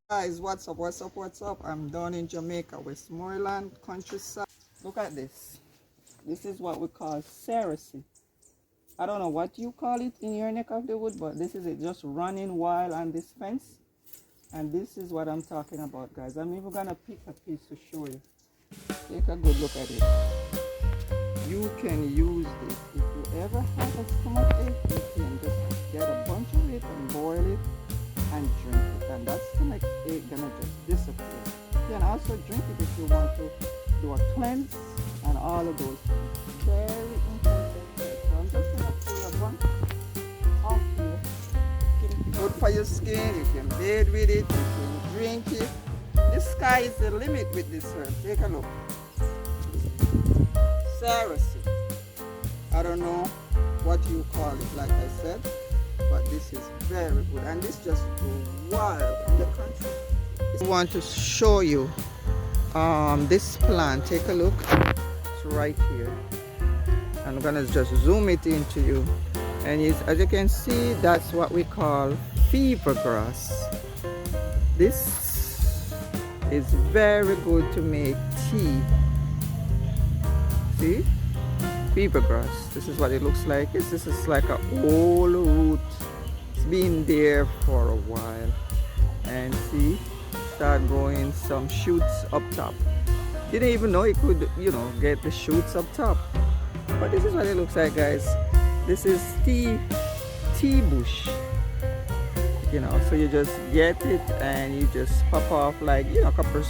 Guys, what's up? I'm down in Jamaica, Westmoreland countryside. Look at this. This is what we call seriously. I don't know what you call it in your neck of the wood, but this is it, just running wild on this fence. And this is what I'm talking about, guys. I'm even gonna pick a piece to show you. Take a good look at it. You can use this if you ever have a stomach ache. You can just get a bunch of it and boil it and drink it, and that stomach ache gonna just disappear. You can also drink it if you want to do a cleanse and all of those things. Very important. So I'm just gonna pull a bunch off here. It's good for your skin. You can bathe with it. You can drink it. The sky is the limit with this herb. Take a look. Seriously. I don't know what you call it, like I said, but this is very good, and this just goes wild in the country. I want to show you this plant. Take a look. It's right here. I'm gonna just zoom it into you, and as you can see, that's what we call fever grass. This is very good to make tea. See? Fever grass. This is what it looks like. This is like an old root. It's been there for a while. And see, start growing some shoots up top. Didn't even know it could, get the shoots up top. But this is what it looks like, guys. This is tea bush. So you just get it and you just pop off like, a couple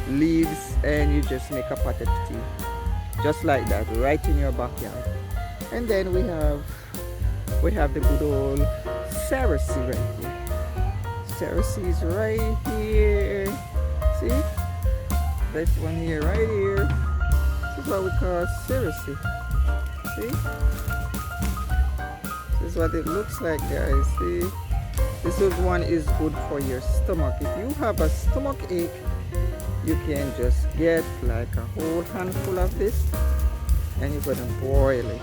leaves, and you just make a pot of tea. Just like that, right in your backyard. And then we have the good old cerasee right here. Cerasee is right here. See? This one here, right here. This is what we call cerasee. See? This is what it looks like, guys. See? This one is good for your stomach. If you have a stomach ache, you can just get like a whole handful of this, and you're gonna boil it.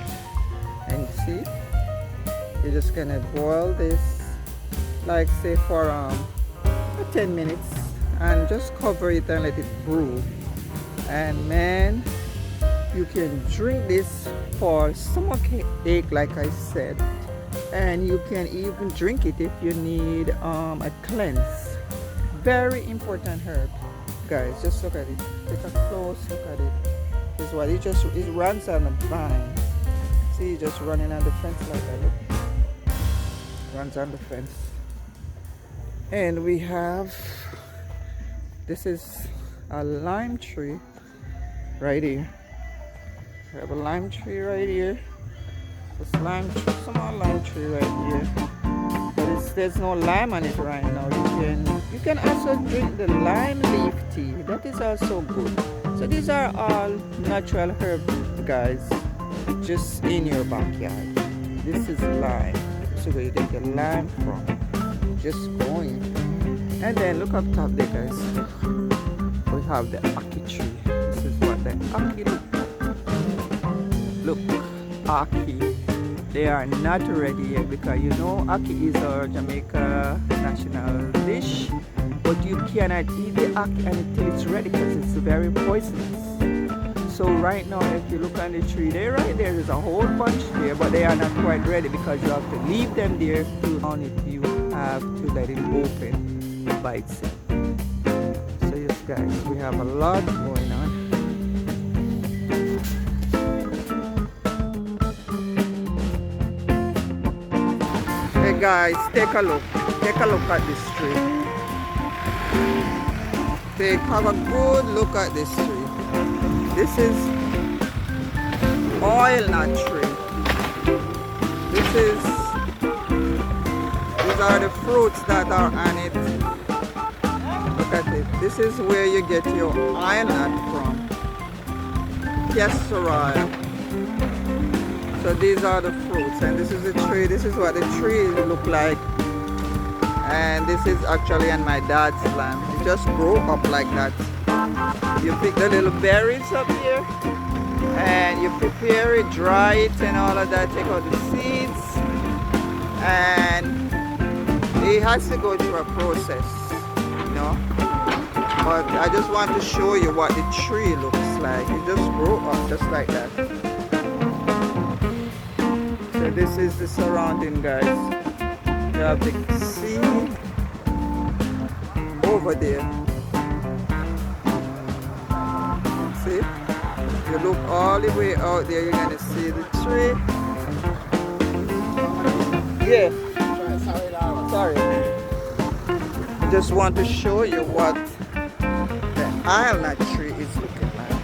And see, you're just gonna boil this, like say for 10 minutes, and just cover it and let it brew. And man, you can drink this for stomach ache, like I said, and you can even drink it if you need a cleanse. Very important herb. Guys, just look at it. Take a close look at it. This is what it runs on the vine. See, just running on the fence like that. Look. Runs on the fence. And we have, this is a lime tree right here. We have a lime tree right here. This small lime tree right here. But there's no lime on it right now. You can also drink the lime leaf tea. That is also good. So these are all natural herbs, guys, just in your backyard. This is lime. This is where you get the lime from. Just going. And then look up top there, guys. We have the ackee tree. This is what the ackee look. Look, ackee. They are not ready yet because ackee is our Jamaica national dish, but you cannot eat the ackee until it's ready because it's very poisonous. So right now, if you look on the tree, they're right there. There's a whole bunch there, but they are not quite ready because you have to leave them there on it. You have to let it open by itself. So yes, guys, we have a lot going on. Guys, take a look at this tree. Have a good look at this tree. This is oil nut tree. These are the fruits that are on it. Look at it. This is where you get your oil nut from. Castor oil. So these are the fruits, and this is the tree. This is what the tree look like. And this is actually on my dad's land. It just grew up like that. You pick the little berries up here, and you prepare it, dry it and all of that, take out the seeds, and it has to go through a process, you know. But I just want to show you what the tree looks like. It just grow up just like that. So this is the surrounding, guys. You have the seed over there. See? If you look all the way out there, you're gonna see the tree. Yeah. Sorry. I just want to show you what the island tree is looking like.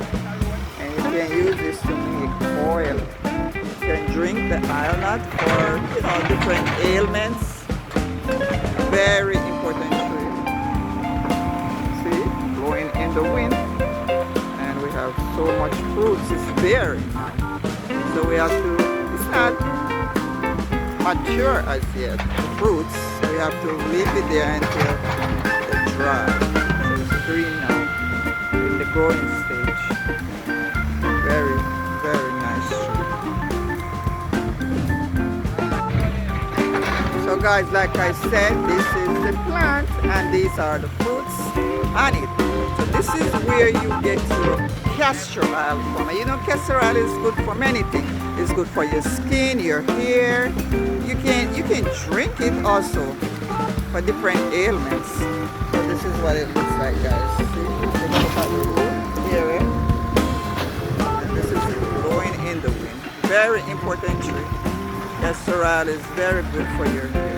And you can use this to make oil. You can drink the island for, you know, different ailments. Very important tree. See, blowing in the wind. And we have so much fruits. It's bearing. So we have to, it's not mature as yet, the fruits. So we have to leave it there until they dry. So it's green now, in the growing stage. Very, very nice tree. So guys, like I said, this is the plant and these are the fruits on it. So this is where you get your castor oil from. You know, castor oil is good for many things. It's good for your skin, your hair. You can drink it also for different ailments. So this is what it looks like, guys. See, take a look at the root here, and this is blowing in the wind. Very important tree. Castor oil is very good for your hair.